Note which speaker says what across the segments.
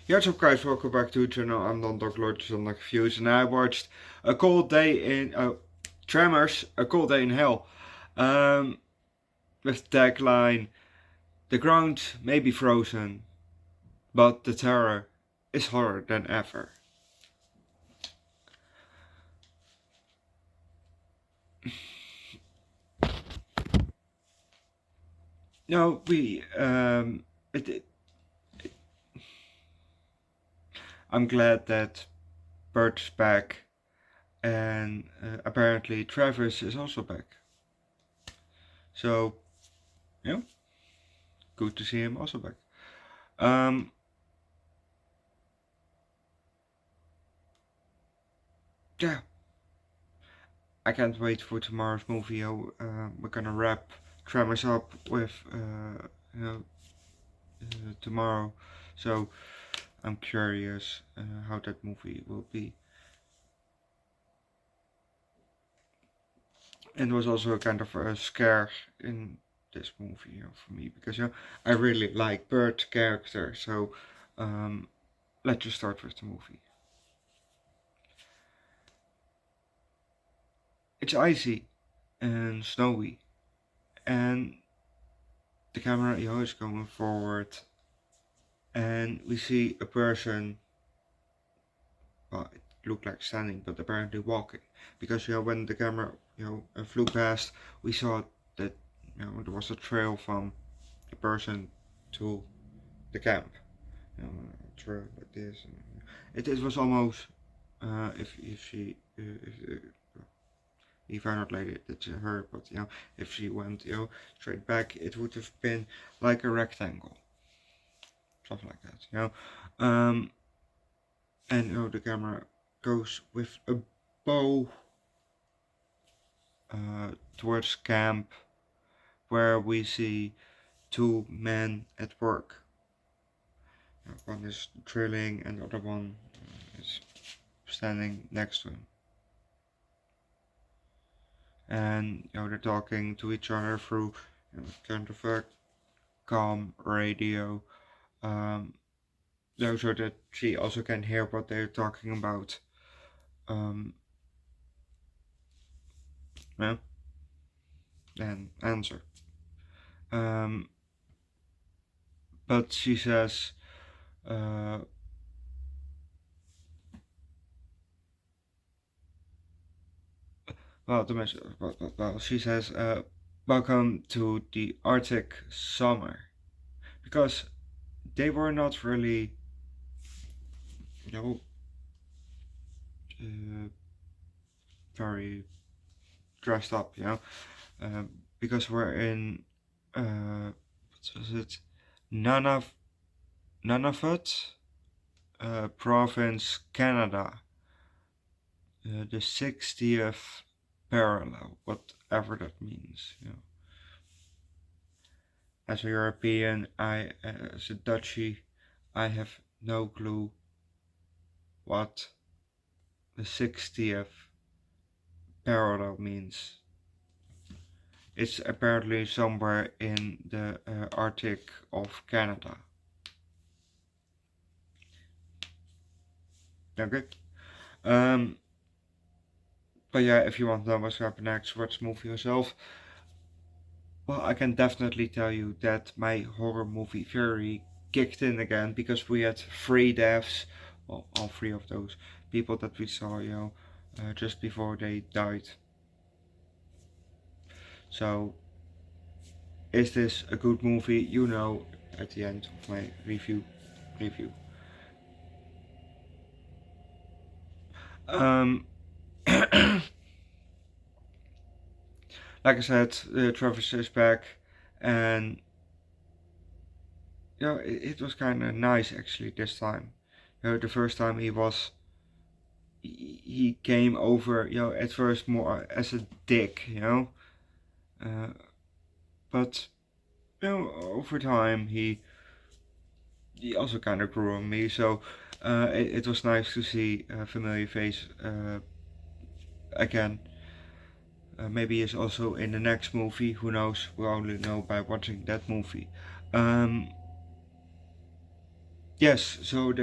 Speaker 1: Yeah, what's up guys, welcome back to the channel. I'm Underdog Reacts, and I watched A Cold Day in Tremors, A Cold Day in Hell, with the tagline, "The ground may be frozen, but the terror is hotter than ever." No, it, it, I'm glad that Bert's back, and apparently Travis is also back. So, yeah, good to see him also back. Um, yeah, I can't wait for tomorrow's movie. We're gonna wrap Tremors up with you know tomorrow, so I'm curious how that movie will be. And there was also a kind of a scare in this movie, for me, because I really like Bert's character. So um, let's just start with the movie. It's icy and snowy, and the camera is going forward, and we see a person. Well, it looked like standing, but apparently walking, because when the camera flew past, we saw that there was a trail from the person to the camp, a trail like this. It was almost if she he found out later that it's her, but if she went straight back, it would have been like a rectangle, something like that, and the camera goes with a bow towards camp, where we see two men at work. One is drilling and the other one is standing next to him. And they're talking to each other through kind of a calm radio, so that she also can hear what they're talking about. Yeah, and answer. Um, but she says, uh, well, she says, "Welcome to the Arctic summer," because they were not really, you know, uh, very dressed up, because we're in, what was it, Nunavut, Nunavut, province, Canada, the 60th parallel, whatever that means. As a European, as a Dutchie, I have no clue what the 60th parallel means. It's apparently somewhere in the Arctic of Canada. Okay. Um, but yeah, if you want to know what's happening next, watch the movie yourself. Well, I can definitely tell you that my horror movie theory kicked in again, because we had 3 deaths. Well, all 3 of those people that we saw, just before they died. So, is this a good movie? At the end of my review. Um, like I said, Travis is back, and it was kind of nice actually this time. The first time he came over, at first more as a dick, uh, but over time he also kind of grew on me. So it was nice to see a familiar face again. Maybe he's also in the next movie. Who knows? We'll only know by watching that movie. Um, Yes, so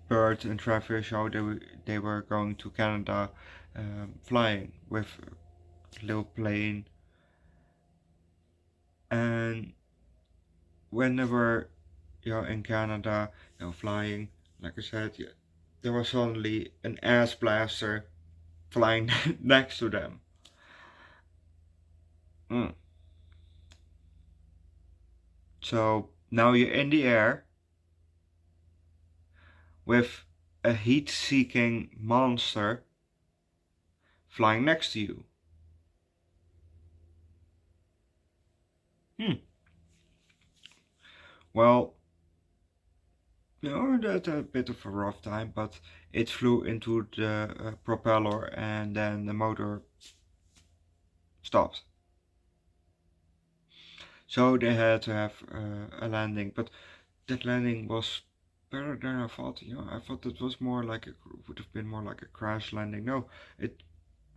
Speaker 1: Bert and Travis, how they were going to Canada, flying with a little plane, and when they were, in Canada, flying, like I said, yeah, there was suddenly an ass blaster flying next to them. Mm. So now you're in the air with a heat-seeking monster flying next to you. Hmm. Well, that's a bit of a rough time, but it flew into the propeller and then the motor stopped. So they had to have a landing, but that landing was better than I thought. I thought it was more like would have been more like a crash landing. No, it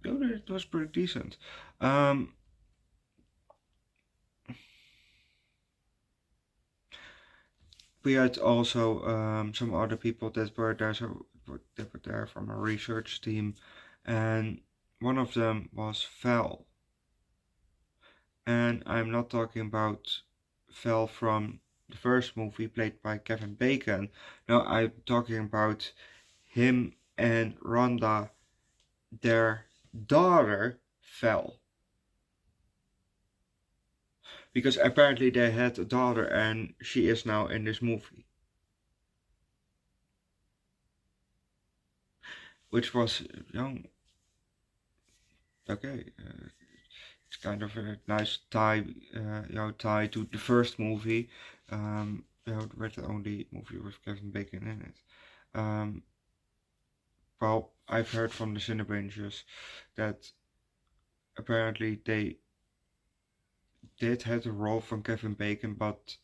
Speaker 1: it was pretty decent. Um, we had also some other people that were there, so that were there from a research team, and one of them was Val, and I'm not talking about Val from the first movie played by Kevin Bacon. No, I'm talking about him and Rhonda, their daughter, Val, because apparently they had a daughter, and she is now in this movie, which was, okay. It's kind of a nice tie, tie to the first movie, with the only movie with Kevin Bacon in it. Um, well, I've heard from the Cinebangers that apparently they did have a role from Kevin Bacon, but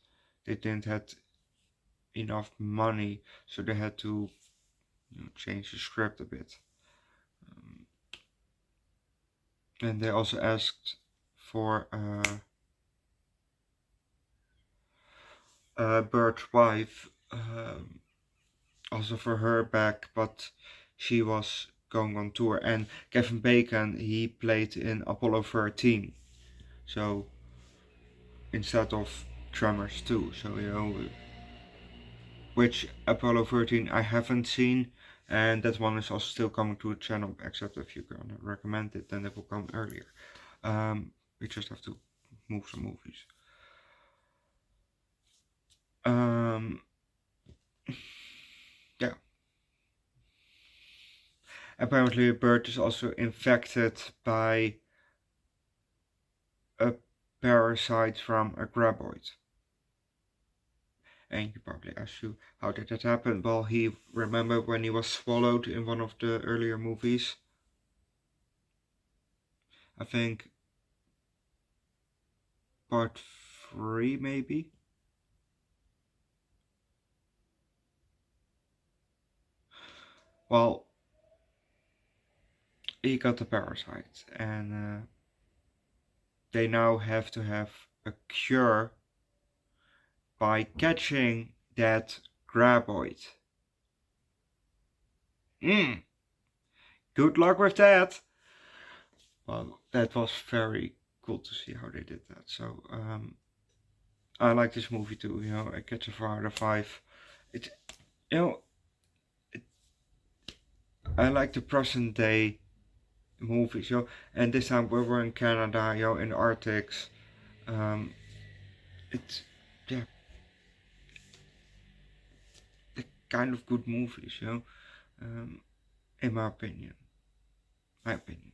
Speaker 1: they didn't have enough money, so they had to change the script a bit. Um, and they also asked for Bert's wife. Also for her back, but she was going on tour. And Kevin Bacon, he played in Apollo 13, so instead of Tremors 2. So which Apollo 13 I haven't seen, and that one is also still coming to the channel. Except if you're gonna recommend it, then it will come earlier. We just have to move some movies. Um, yeah. Apparently, Bert is also infected by a parasite from a graboid. And you probably ask you, how did that happen? Well, he remember when he was swallowed in one of the earlier movies. I think part three, maybe. Well, he got the parasite, and they now have to have a cure by catching that graboid. Hmm. Good luck with that. Well, that was very cool to see how they did that. So I like this movie too. I catch a 4 out of 5. It, you know, it, I like the present day movies. And this time we were in Canada. In the Arctics. Um, it's yeah, the kind of good movies. Um, in my opinion. My opinion.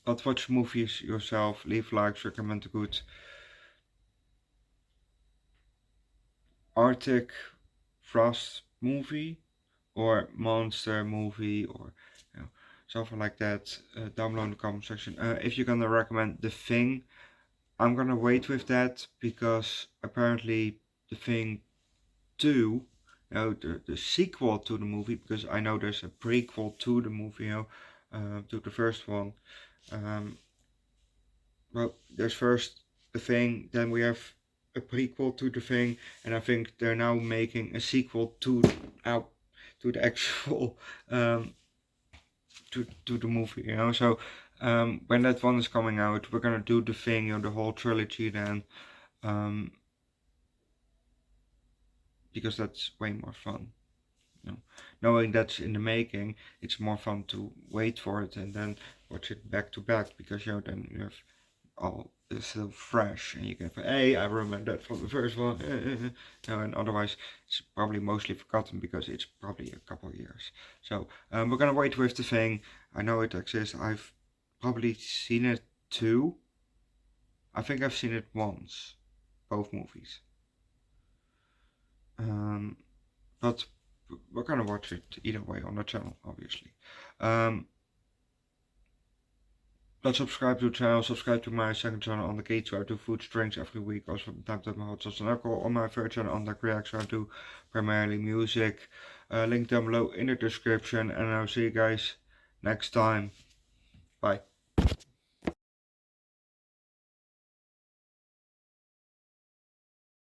Speaker 1: But watch movies yourself. Leave likes. Recommend a good Arctic Frost movie or monster movie or something like that. Down below in the comment section. If you're gonna recommend The Thing, I'm gonna wait with that because apparently The Thing 2, the sequel to the movie, because I know there's a prequel to the movie, to the first one. Um, well, there's first The Thing, then we have a prequel to the thing, and I think they're now making a sequel to the actual to the movie, you know. So when that one is coming out, we're gonna do the thing, you know, the whole trilogy then, because that's way more fun. You know, knowing that's in the making, it's more fun to wait for it and then watch it back to back, because you know then you have all is still fresh and you can say, hey, I remember that from the first one. No, and otherwise it's probably mostly forgotten because it's probably a couple of years. So we're gonna wait with the thing. I know it exists. I've probably seen it too. I think I've seen it once, both movies. But we're gonna watch it either way on the channel, obviously. But subscribe to the channel, subscribe to my second channel on the Gates where I do food drinks every week, also from time to time hot sauce and alcohol. On my third channel Underdog Reacts where I do primarily music. Link down below in the description, and I'll see you guys next time. Bye.